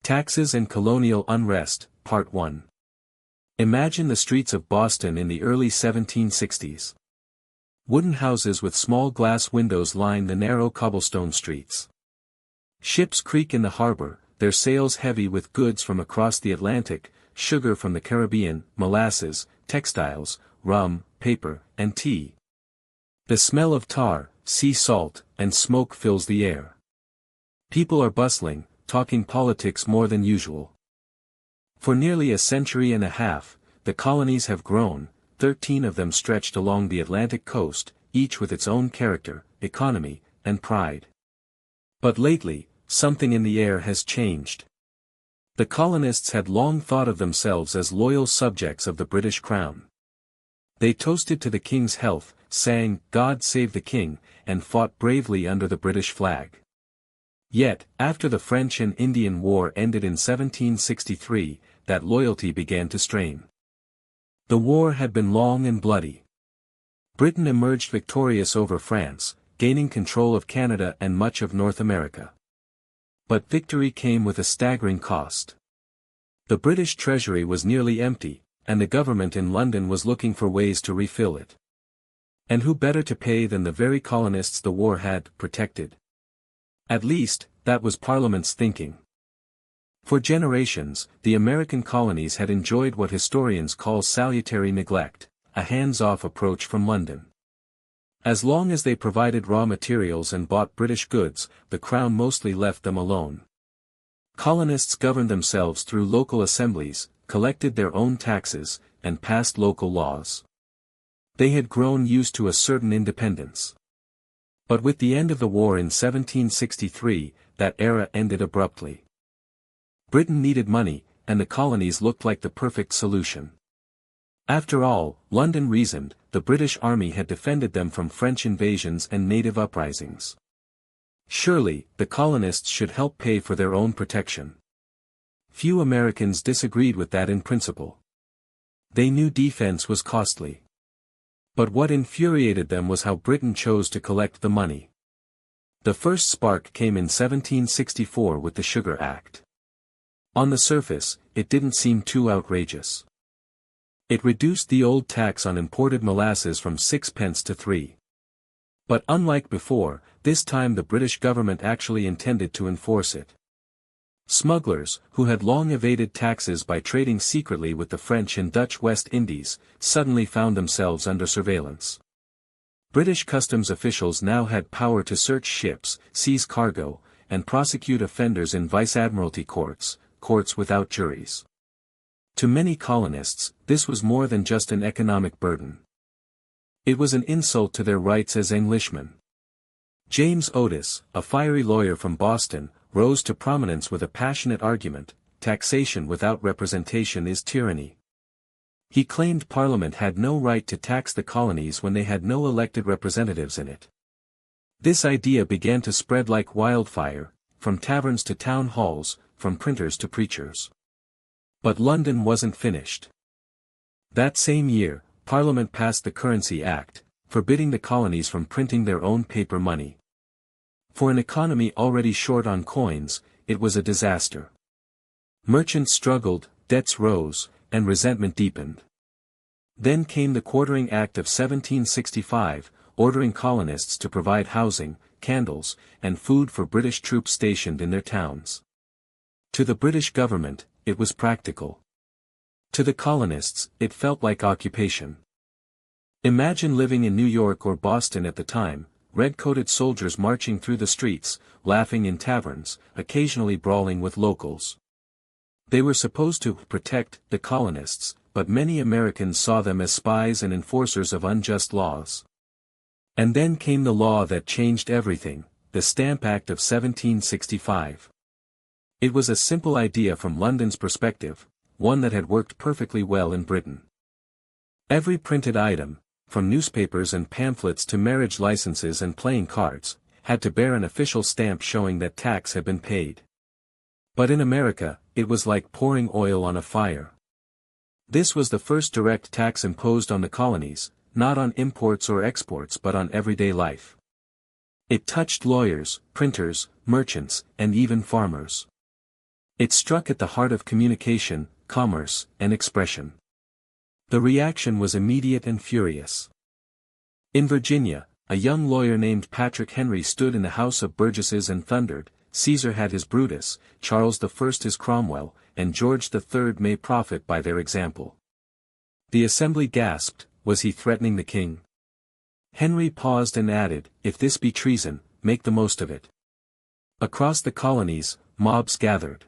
Taxes and Colonial Unrest, Part 1. Imagine the streets of Boston in the early 1760s. Wooden houses with small glass windows line the narrow cobblestone streets. Ships creak in the harbor, their sails heavy with goods from across the Atlantic, sugar from the Caribbean, molasses, textiles, rum, paper, and tea. The smell of tar, sea salt, and smoke fills the air. People are bustling, talking politics more than usual. For nearly a century and a half, the colonies have grown, 13 of them stretched along the Atlantic coast, each with its own character, economy, and pride. But lately, something in the air has changed. The colonists had long thought of themselves as loyal subjects of the British Crown. They toasted to the King's health, sang "God Save the King," and fought bravely under the British flag. Yet, after the French and Indian War ended in 1763, that loyalty began to strain. The war had been long and bloody. Britain emerged victorious over France, gaining control of Canada and much of North America. But victory came with a staggering cost. The British treasury was nearly empty, and the government in London was looking for ways to refill it. And who better to pay than the very colonists the war had protected? At least, that was Parliament's thinking. For generations, the American colonies had enjoyed what historians call salutary neglect, a hands-off approach from London. As long as they provided raw materials and bought British goods, the Crown mostly left them alone. Colonists governed themselves through local assemblies, collected their own taxes, and passed local laws. They had grown used to a certain independence. But with the end of the war in 1763, that era ended abruptly. Britain needed money, and the colonies looked like the perfect solution. After all, London reasoned, the British army had defended them from French invasions and native uprisings. Surely, the colonists should help pay for their own protection. Few Americans disagreed with that in principle. They knew defense was costly. But what infuriated them was how Britain chose to collect the money. The first spark came in 1764 with the Sugar Act. On the surface, it didn't seem too outrageous. It reduced the old tax on imported molasses from 6 pence to 3. But unlike before, this time the British government actually intended to enforce it. Smugglers, who had long evaded taxes by trading secretly with the French and Dutch West Indies, suddenly found themselves under surveillance. British customs officials now had power to search ships, seize cargo, and prosecute offenders in vice-admiralty courts, courts without juries. To many colonists, this was more than just an economic burden. It was an insult to their rights as Englishmen. James Otis, a fiery lawyer from Boston, rose to prominence with a passionate argument: taxation without representation is tyranny. He claimed Parliament had no right to tax the colonies when they had no elected representatives in it. This idea began to spread like wildfire, from taverns to town halls, from printers to preachers. But London wasn't finished. That same year, Parliament passed the Currency Act, forbidding the colonies from printing their own paper money. For an economy already short on coins, it was a disaster. Merchants struggled, debts rose, and resentment deepened. Then came the Quartering Act of 1765, ordering colonists to provide housing, candles, and food for British troops stationed in their towns. To the British government, it was practical. To the colonists, it felt like occupation. Imagine living in New York or Boston at the time, red-coated soldiers marching through the streets, laughing in taverns, occasionally brawling with locals. They were supposed to protect the colonists, but many Americans saw them as spies and enforcers of unjust laws. And then came the law that changed everything, the Stamp Act of 1765. It was a simple idea from London's perspective, one that had worked perfectly well in Britain. Every printed item, from newspapers and pamphlets to marriage licenses and playing cards, had to bear an official stamp showing that tax had been paid. But in America, it was like pouring oil on a fire. This was the first direct tax imposed on the colonies, not on imports or exports but on everyday life. It touched lawyers, printers, merchants, and even farmers. It struck at the heart of communication, commerce, and expression. The reaction was immediate and furious. In Virginia, a young lawyer named Patrick Henry stood in the House of Burgesses and thundered, "Caesar had his Brutus, Charles I his Cromwell, and George III may profit by their example." The assembly gasped, was he threatening the king? Henry paused and added, "If this be treason, make the most of it." Across the colonies, mobs gathered.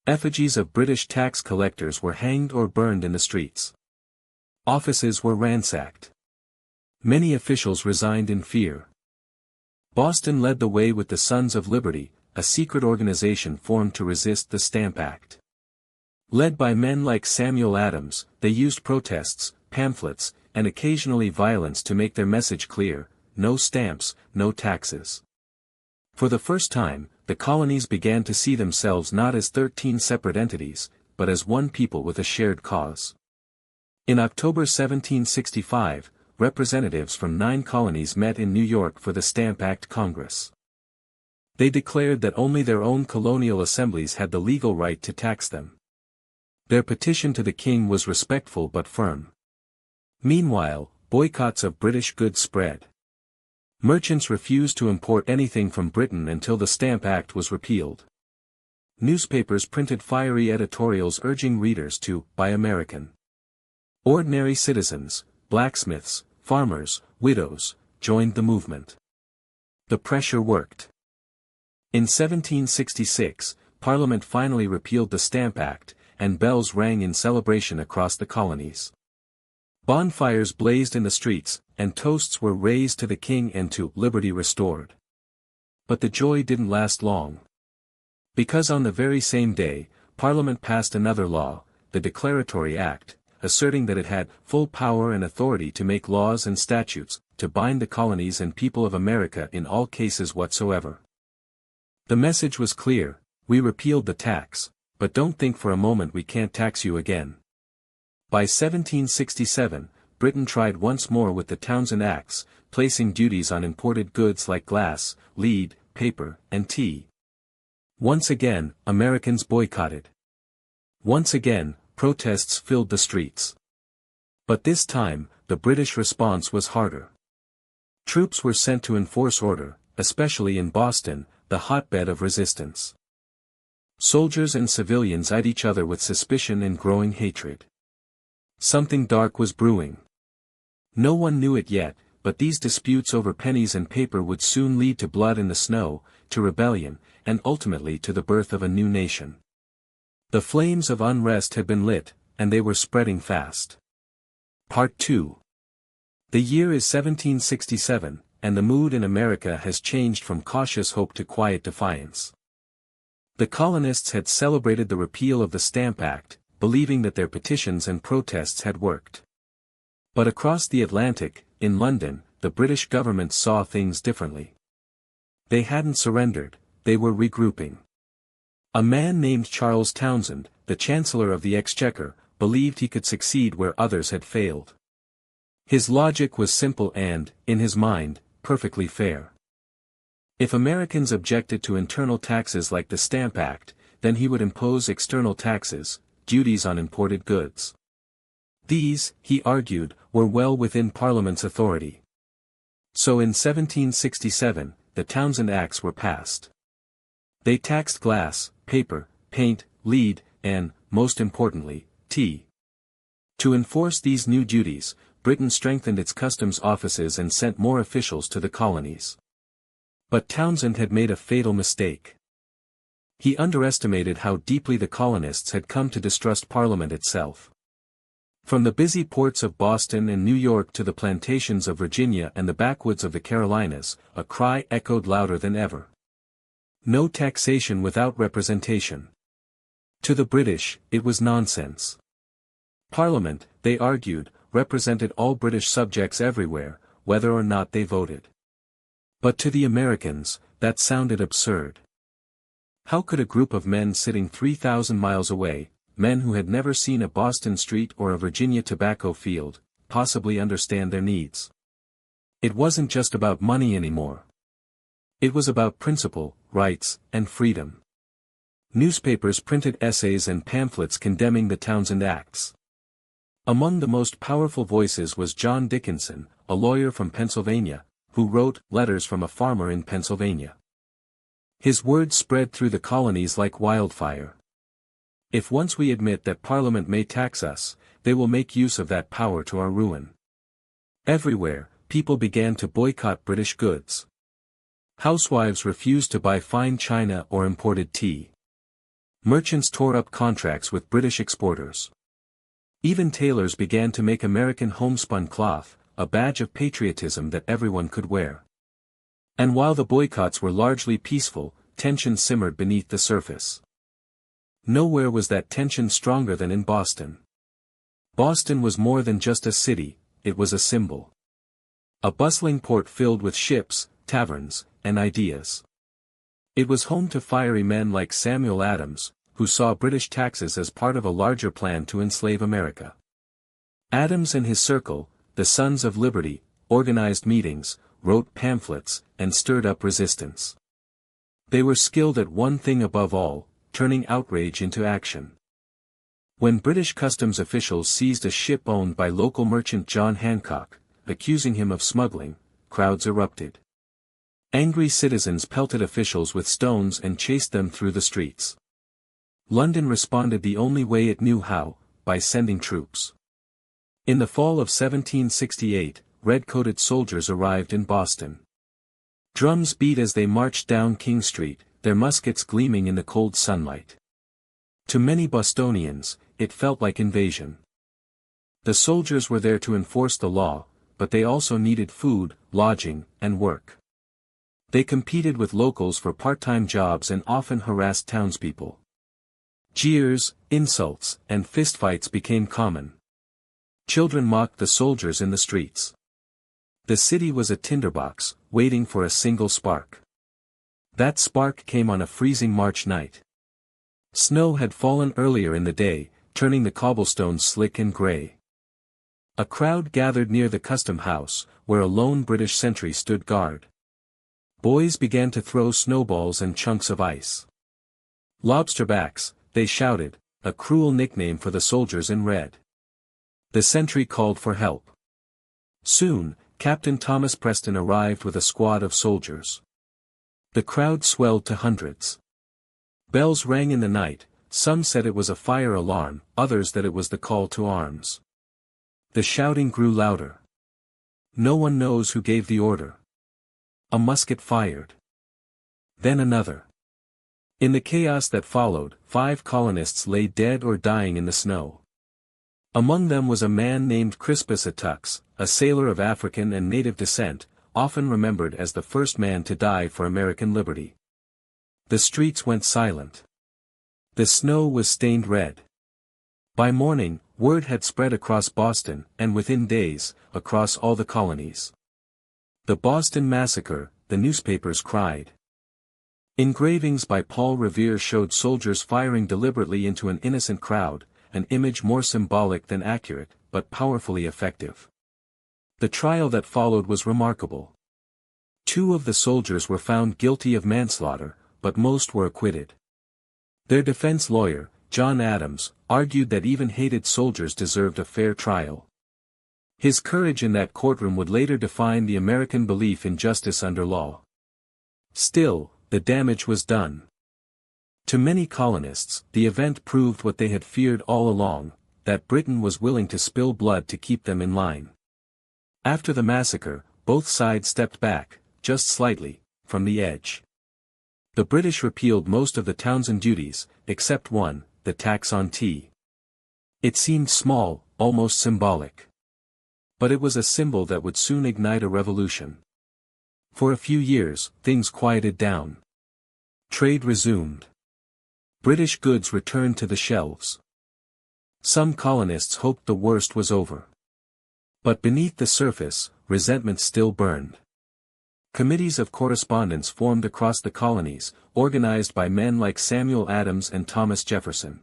Effigies of British tax collectors were hanged or burned in the streets. Offices were ransacked. Many officials resigned in fear. Boston led the way with the Sons of Liberty, a secret organization formed to resist the Stamp Act. Led by men like Samuel Adams, they used protests, pamphlets, and occasionally violence to make their message clear: no stamps, no taxes. For the first time, the colonies began to see themselves not as 13 separate entities, but as one people with a shared cause. In October 1765, representatives from 9 colonies met in New York for the Stamp Act Congress. They declared that only their own colonial assemblies had the legal right to tax them. Their petition to the king was respectful but firm. Meanwhile, boycotts of British goods spread. Merchants refused to import anything from Britain until the Stamp Act was repealed. Newspapers printed fiery editorials urging readers to buy American. Ordinary citizens, blacksmiths, farmers, widows, joined the movement. The pressure worked. In 1766, Parliament finally repealed the Stamp Act, and bells rang in celebration across the colonies. Bonfires blazed in the streets, and toasts were raised to the king and to liberty restored. But the joy didn't last long. Because on the very same day, Parliament passed another law, the Declaratory Act, asserting that it had full power and authority to make laws and statutes, to bind the colonies and people of America in all cases whatsoever. The message was clear: we repealed the tax, but don't think for a moment we can't tax you again. By 1767, Britain tried once more with the Townshend Acts, placing duties on imported goods like glass, lead, paper, and tea. Once again, Americans boycotted. Once again, protests filled the streets. But this time, the British response was harder. Troops were sent to enforce order, especially in Boston, the hotbed of resistance. Soldiers and civilians eyed each other with suspicion and growing hatred. Something dark was brewing. No one knew it yet, but these disputes over pennies and paper would soon lead to blood in the snow, to rebellion, and ultimately to the birth of a new nation. The flames of unrest had been lit, and they were spreading fast. Part 2. The year is 1767, and the mood in America has changed from cautious hope to quiet defiance. The colonists had celebrated the repeal of the Stamp Act, believing that their petitions and protests had worked. But across the Atlantic, in London, the British government saw things differently. They hadn't surrendered, they were regrouping. A man named Charles Townshend, the Chancellor of the Exchequer, believed he could succeed where others had failed. His logic was simple and, in his mind, perfectly fair. If Americans objected to internal taxes like the Stamp Act, then he would impose external taxes, duties on imported goods. These, he argued, were well within Parliament's authority. So in 1767, the Townshend Acts were passed. They taxed glass, paper, paint, lead, and, most importantly, tea. To enforce these new duties, Britain strengthened its customs offices and sent more officials to the colonies. But Townshend had made a fatal mistake. He underestimated how deeply the colonists had come to distrust Parliament itself. From the busy ports of Boston and New York to the plantations of Virginia and the backwoods of the Carolinas, a cry echoed louder than ever. No taxation without representation. To the British, it was nonsense. Parliament, they argued, represented all British subjects everywhere, whether or not they voted. But to the Americans, that sounded absurd. How could a group of men sitting 3,000 miles away, men who had never seen a Boston street or a Virginia tobacco field, possibly understand their needs? It wasn't just about money anymore. It was about principle, rights, and freedom. Newspapers printed essays and pamphlets condemning the Townshend Acts. Among the most powerful voices was John Dickinson, a lawyer from Pennsylvania, who wrote Letters from a Farmer in Pennsylvania. His words spread through the colonies like wildfire. If once we admit that Parliament may tax us, they will make use of that power to our ruin. Everywhere, people began to boycott British goods. Housewives refused to buy fine china or imported tea. Merchants tore up contracts with British exporters. Even tailors began to make American homespun cloth, a badge of patriotism that everyone could wear. And while the boycotts were largely peaceful, tension simmered beneath the surface. Nowhere was that tension stronger than in Boston. Boston was more than just a city, it was a symbol. A bustling port filled with ships, taverns, and ideas. It was home to fiery men like Samuel Adams, who saw British taxes as part of a larger plan to enslave America. Adams and his circle, the Sons of Liberty, organized meetings, wrote pamphlets, and stirred up resistance. They were skilled at one thing above all, turning outrage into action. When British customs officials seized a ship owned by local merchant John Hancock, accusing him of smuggling, crowds erupted. Angry citizens pelted officials with stones and chased them through the streets. London responded the only way it knew how, by sending troops. In the fall of 1768, red-coated soldiers arrived in Boston. Drums beat as they marched down King Street, their muskets gleaming in the cold sunlight. To many Bostonians, it felt like invasion. The soldiers were there to enforce the law, but they also needed food, lodging, and work. They competed with locals for part-time jobs and often harassed townspeople. Jeers, insults, and fistfights became common. Children mocked the soldiers in the streets. The city was a tinderbox, waiting for a single spark. That spark came on a freezing March night. Snow had fallen earlier in the day, turning the cobblestones slick and gray. A crowd gathered near the custom house, where a lone British sentry stood guard. Boys began to throw snowballs and chunks of ice. Lobsterbacks, they shouted, a cruel nickname for the soldiers in red. The sentry called for help. Soon, Captain Thomas Preston arrived with a squad of soldiers. The crowd swelled to hundreds. Bells rang in the night, some said it was a fire alarm, others that it was the call to arms. The shouting grew louder. No one knows who gave the order. A musket fired. Then another. In the chaos that followed, 5 colonists lay dead or dying in the snow. Among them was a man named Crispus Attucks, a sailor of African and native descent, often remembered as the first man to die for American liberty. The streets went silent. The snow was stained red. By morning, word had spread across Boston, and within days, across all the colonies. The Boston Massacre, the newspapers cried. Engravings by Paul Revere showed soldiers firing deliberately into an innocent crowd, an image more symbolic than accurate, but powerfully effective. The trial that followed was remarkable. 2 of the soldiers were found guilty of manslaughter, but most were acquitted. Their defense lawyer, John Adams, argued that even hated soldiers deserved a fair trial. His courage in that courtroom would later define the American belief in justice under law. Still, the damage was done. To many colonists, the event proved what they had feared all along, that Britain was willing to spill blood to keep them in line. After the massacre, both sides stepped back, just slightly, from the edge. The British repealed most of the Townshend duties, except one, the tax on tea. It seemed small, almost symbolic. But it was a symbol that would soon ignite a revolution. For a few years, things quieted down. Trade resumed. British goods returned to the shelves. Some colonists hoped the worst was over. But beneath the surface, resentment still burned. Committees of correspondence formed across the colonies, organized by men like Samuel Adams and Thomas Jefferson.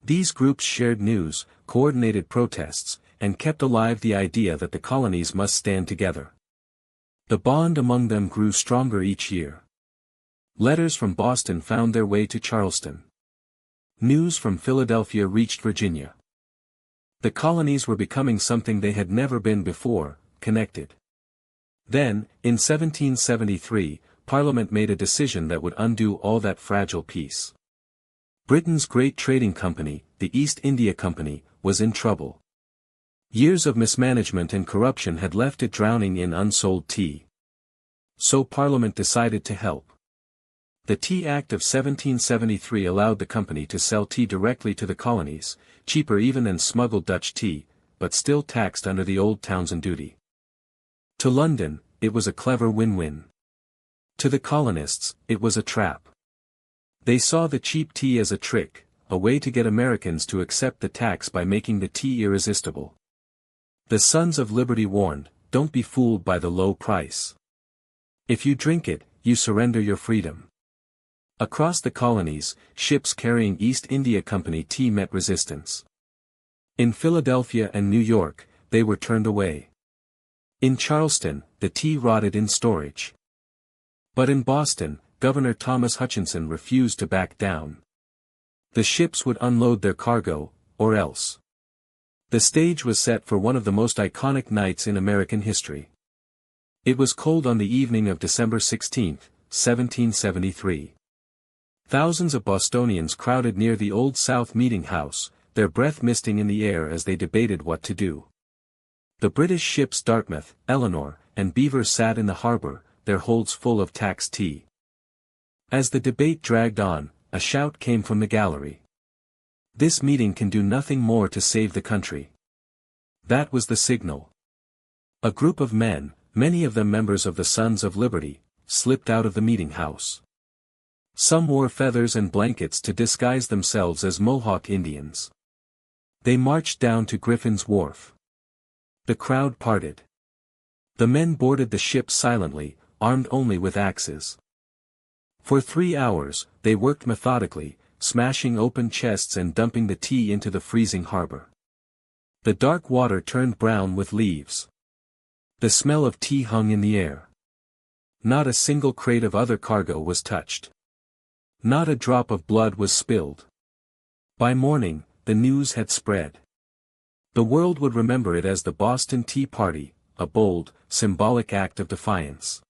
These groups shared news, coordinated protests, and kept alive the idea that the colonies must stand together. The bond among them grew stronger each year. Letters from Boston found their way to Charleston. News from Philadelphia reached Virginia. The colonies were becoming something they had never been before, connected. Then, in 1773, Parliament made a decision that would undo all that fragile peace. Britain's great trading company, the East India Company, was in trouble. Years of mismanagement and corruption had left it drowning in unsold tea. So Parliament decided to help. The Tea Act of 1773 allowed the company to sell tea directly to the colonies, cheaper even than smuggled Dutch tea, but still taxed under the old Townshend duty. To London, it was a clever win-win. To the colonists, it was a trap. They saw the cheap tea as a trick, a way to get Americans to accept the tax by making the tea irresistible. The Sons of Liberty warned, "Don't be fooled by the low price. If you drink it, you surrender your freedom." Across the colonies, ships carrying East India Company tea met resistance. In Philadelphia and New York, they were turned away. In Charleston, the tea rotted in storage. But in Boston, Governor Thomas Hutchinson refused to back down. The ships would unload their cargo, or else. The stage was set for one of the most iconic nights in American history. It was cold on the evening of December 16, 1773. Thousands of Bostonians crowded near the Old South Meeting House, their breath misting in the air as they debated what to do. The British ships Dartmouth, Eleanor, and Beaver sat in the harbor, their holds full of taxed tea. As the debate dragged on, a shout came from the gallery. "This meeting can do nothing more to save the country." That was the signal. A group of men, many of them members of the Sons of Liberty, slipped out of the meeting house. Some wore feathers and blankets to disguise themselves as Mohawk Indians. They marched down to Griffin's Wharf. The crowd parted. The men boarded the ship silently, armed only with axes. For 3 hours, they worked methodically, smashing open chests and dumping the tea into the freezing harbor. The dark water turned brown with leaves. The smell of tea hung in the air. Not a single crate of other cargo was touched. Not a drop of blood was spilled. By morning, the news had spread. The world would remember it as the Boston Tea Party, a bold, symbolic act of defiance.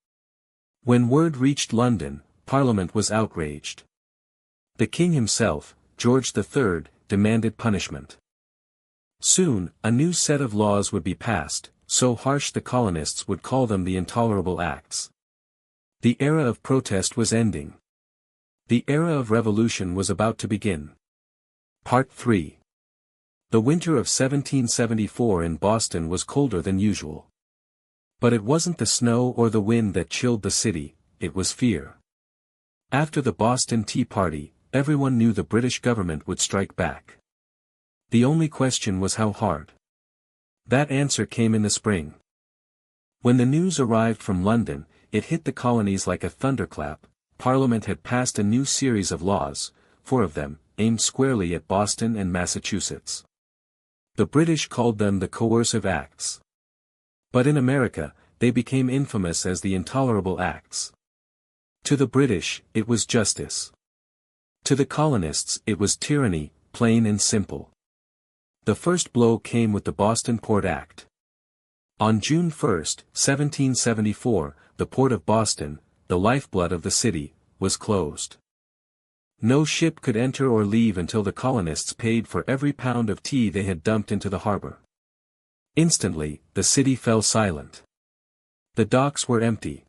When word reached London, Parliament was outraged. The King himself, George III, demanded punishment. Soon, a new set of laws would be passed, so harsh the colonists would call them the Intolerable Acts. The era of protest was ending. The era of revolution was about to begin. Part 3. The winter of 1774 in Boston was colder than usual. But it wasn't the snow or the wind that chilled the city, it was fear. After the Boston Tea Party, everyone knew the British government would strike back. The only question was how hard. That answer came in the spring. When the news arrived from London, it hit the colonies like a thunderclap. Parliament had passed a new series of laws, 4 of them, aimed squarely at Boston and Massachusetts. The British called them the Coercive Acts. But in America, they became infamous as the Intolerable Acts. To the British, it was justice. To the colonists, it was tyranny, plain and simple. The first blow came with the Boston Port Act. On June 1, 1774, the port of Boston, the lifeblood of the city, was closed. No ship could enter or leave until the colonists paid for every pound of tea they had dumped into the harbor. Instantly, the city fell silent. The docks were empty.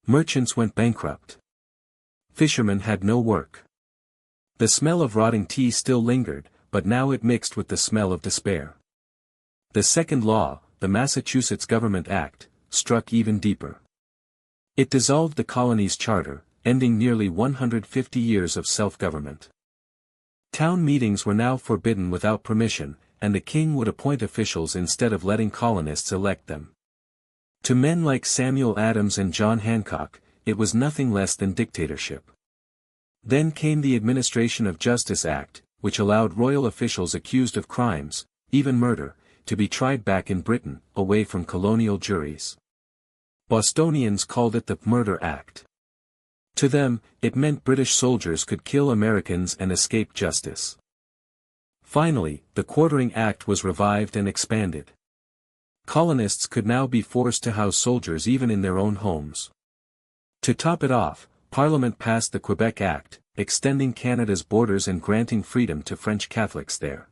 Merchants went bankrupt. Fishermen had no work. The smell of rotting tea still lingered, but now it mixed with the smell of despair. The second law, the Massachusetts Government Act, struck even deeper. It dissolved the colony's charter, ending nearly 150 years of self-government. Town meetings were now forbidden without permission, and the king would appoint officials instead of letting colonists elect them. To men like Samuel Adams and John Hancock, it was nothing less than dictatorship. Then came the Administration of Justice Act, which allowed royal officials accused of crimes, even murder, to be tried back in Britain, away from colonial juries. Bostonians called it the Murder Act. To them, it meant British soldiers could kill Americans and escape justice. Finally, the Quartering Act was revived and expanded. Colonists could now be forced to house soldiers even in their own homes. To top it off, Parliament passed the Quebec Act, extending Canada's borders and granting freedom to French Catholics there.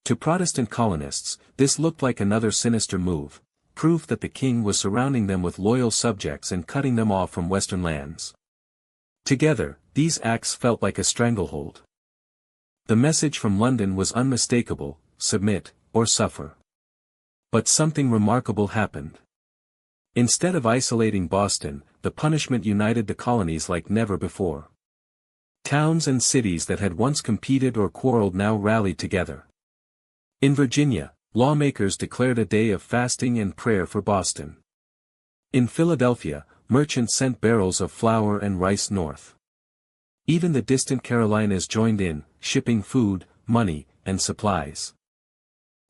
To Protestant colonists, this looked like another sinister move, proof that the king was surrounding them with loyal subjects and cutting them off from Western lands. Together, these acts felt like a stranglehold. The message from London was unmistakable: submit, or suffer. But something remarkable happened. Instead of isolating Boston, the punishment united the colonies like never before. Towns and cities that had once competed or quarreled now rallied together. In Virginia, lawmakers declared a day of fasting and prayer for Boston. In Philadelphia, merchants sent barrels of flour and rice north. Even the distant Carolinas joined in, shipping food, money, and supplies.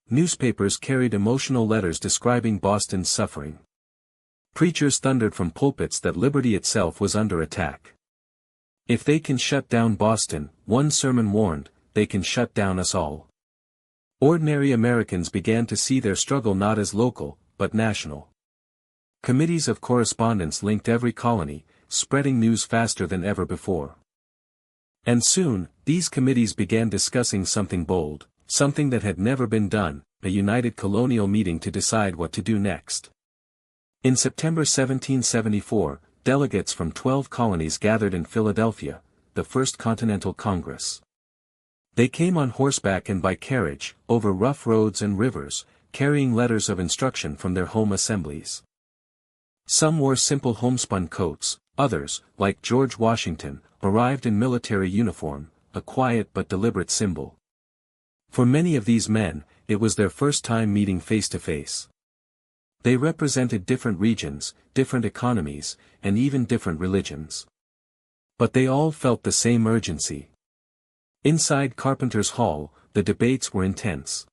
Newspapers carried emotional letters describing Boston's suffering. Preachers thundered from pulpits that liberty itself was under attack. If they can shut down Boston, one sermon warned, they can shut down us all. Ordinary Americans began to see their struggle not as local, but national. Committees of correspondence linked every colony, spreading news faster than ever before. And soon, these committees began discussing something bold, something that had never been done: a united colonial meeting to decide what to do next. In September 1774, delegates from 12 colonies gathered in Philadelphia, the First Continental Congress. They came on horseback and by carriage, over rough roads and rivers, carrying letters of instruction from their home assemblies. Some wore simple homespun coats, others, like George Washington, arrived in military uniform, a quiet but deliberate symbol. For many of these men, it was their first time meeting face to face. They represented different regions, different economies, and even different religions. But they all felt the same urgency. Inside Carpenter's Hall, the debates were intense.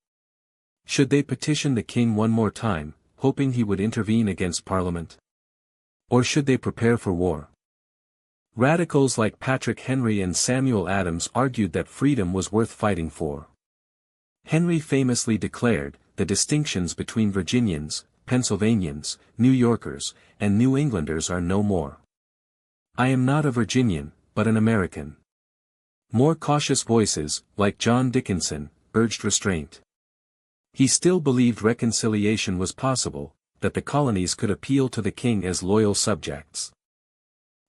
Should they petition the king one more time, hoping he would intervene against Parliament? Or should they prepare for war? Radicals like Patrick Henry and Samuel Adams argued that freedom was worth fighting for. Henry famously declared, "The distinctions between Virginians, Pennsylvanians, New Yorkers, and New Englanders are no more. I am not a Virginian, but an American." More cautious voices, like John Dickinson, urged restraint. He still believed reconciliation was possible, that the colonies could appeal to the king as loyal subjects.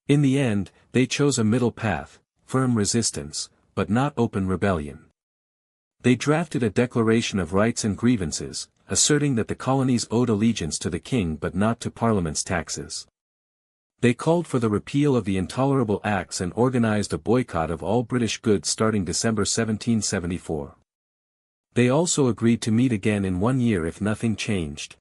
In the end, they chose a middle path: firm resistance, but not open rebellion. They drafted a Declaration of Rights and Grievances, asserting that the colonies owed allegiance to the king but not to Parliament's taxes. They called for the repeal of the intolerable acts and organized a boycott of all British goods starting December 1774. They also agreed to meet again in 1 year if nothing changed.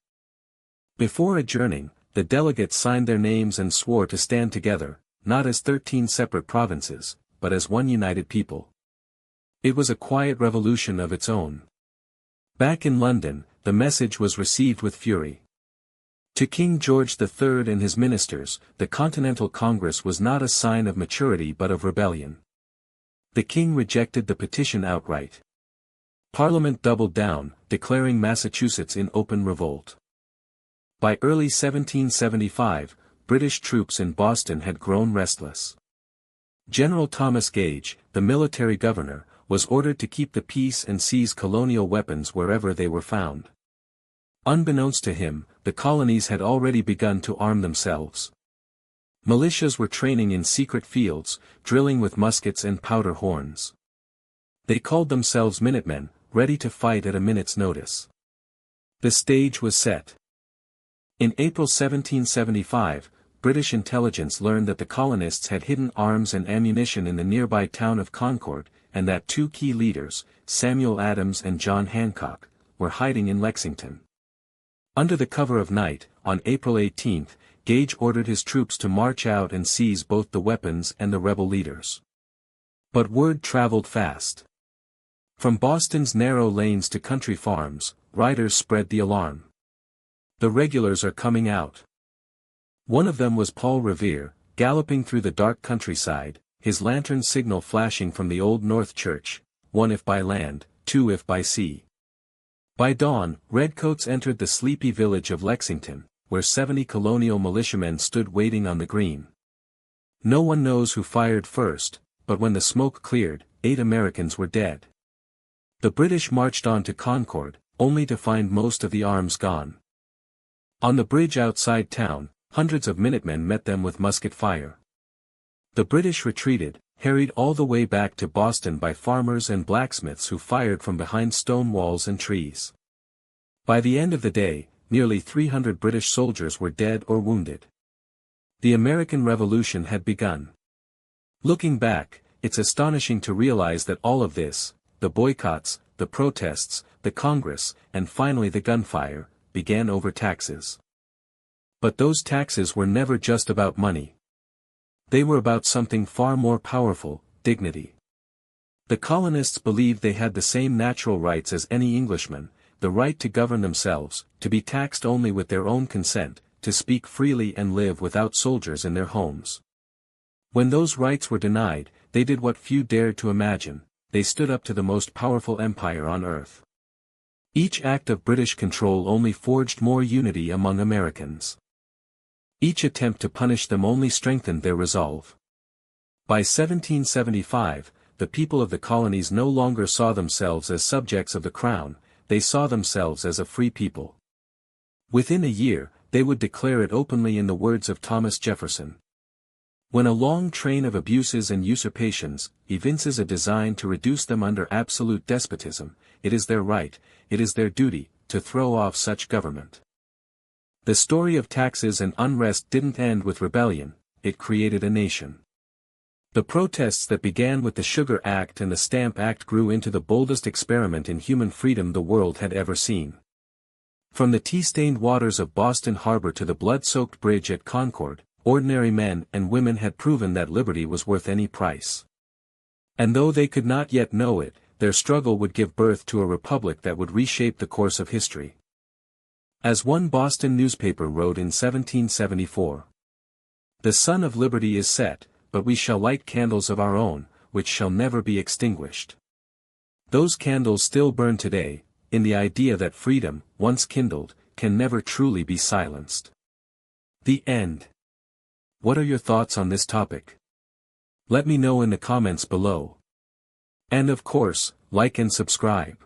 Before adjourning, the delegates signed their names and swore to stand together, not as 13 separate provinces, but as one united people. It was a quiet revolution of its own. Back in London, the message was received with fury. To King George III and his ministers, the Continental Congress was not a sign of maturity but of rebellion. The king rejected the petition outright. Parliament doubled down, declaring Massachusetts in open revolt. By early 1775, British troops in Boston had grown restless. General Thomas Gage, the military governor, was ordered to keep the peace and seize colonial weapons wherever they were found. Unbeknownst to him, the colonies had already begun to arm themselves. Militias were training in secret fields, drilling with muskets and powder horns. They called themselves Minutemen, ready to fight at a minute's notice. The stage was set. In April 1775, British intelligence learned that the colonists had hidden arms and ammunition in the nearby town of Concord, and that 2 key leaders, Samuel Adams and John Hancock, were hiding in Lexington. Under the cover of night, on April 18, Gage ordered his troops to march out and seize both the weapons and the rebel leaders. But word traveled fast. From Boston's narrow lanes to country farms, riders spread the alarm. "The regulars are coming out." One of them was Paul Revere, galloping through the dark countryside, his lantern signal flashing from the Old North Church, 1 if by land, 2 if by sea. By dawn, redcoats entered the sleepy village of Lexington, where 70 colonial militiamen stood waiting on the green. No one knows who fired first, but when the smoke cleared, 8 Americans were dead. The British marched on to Concord, only to find most of the arms gone. On the bridge outside town, hundreds of Minutemen met them with musket fire. The British retreated, harried all the way back to Boston by farmers and blacksmiths who fired from behind stone walls and trees. By the end of the day, nearly 300 British soldiers were dead or wounded. The American Revolution had begun. Looking back, it's astonishing to realize that all of this, the boycotts, the protests, the Congress, and finally the gunfire, began over taxes. But those taxes were never just about money. They were about something far more powerful, dignity. The colonists believed they had the same natural rights as any Englishman, the right to govern themselves, to be taxed only with their own consent, to speak freely and live without soldiers in their homes. When those rights were denied, they did what few dared to imagine: they stood up to the most powerful empire on earth. Each act of British control only forged more unity among Americans. Each attempt to punish them only strengthened their resolve. By 1775, the people of the colonies no longer saw themselves as subjects of the crown, they saw themselves as a free people. Within a year, they would declare it openly in the words of Thomas Jefferson. When a long train of abuses and usurpations evinces a design to reduce them under absolute despotism, it is their right, it is their duty, to throw off such government. The story of taxes and unrest didn't end with rebellion, it created a nation. The protests that began with the Sugar Act and the Stamp Act grew into the boldest experiment in human freedom the world had ever seen. From the tea-stained waters of Boston Harbor to the blood-soaked bridge at Concord, ordinary men and women had proven that liberty was worth any price. And though they could not yet know it, their struggle would give birth to a republic that would reshape the course of history. As one Boston newspaper wrote in 1774, "The sun of liberty is set, but we shall light candles of our own, which shall never be extinguished." Those candles still burn today, in the idea that freedom, once kindled, can never truly be silenced. The end. What are your thoughts on this topic? Let me know in the comments below. And of course, like and subscribe.